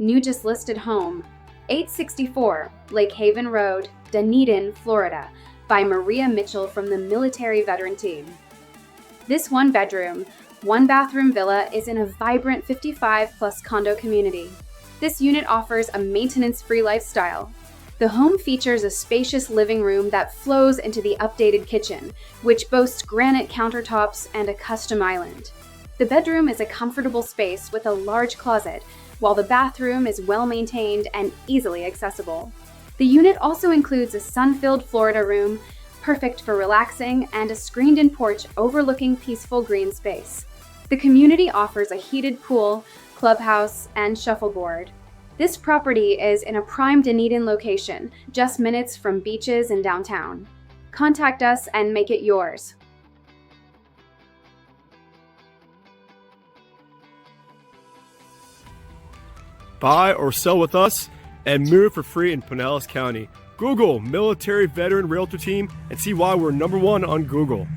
new just listed home, 864 Lake Haven Road, Dunedin, Florida, by Maria Mitchell from the Military Veteran Team. This one-bedroom, one-bathroom villa is in a vibrant 55-plus condo community. This unit offers a maintenance-free lifestyle. The home features a spacious living room that flows into the updated kitchen, which boasts granite countertops and a custom island. The bedroom is a comfortable space with a large closet, while the bathroom is well-maintained and easily accessible. The unit also includes a sun-filled Florida room, perfect for relaxing, and a screened-in porch overlooking peaceful green space. The community offers a heated pool, clubhouse, and shuffleboard. This property is in a prime Dunedin location, just minutes from beaches and downtown. Contact us and make it yours. Buy or sell with us and move for free in Pinellas County. Google Military Veteran Realtor Team and see why we're #1 on Google.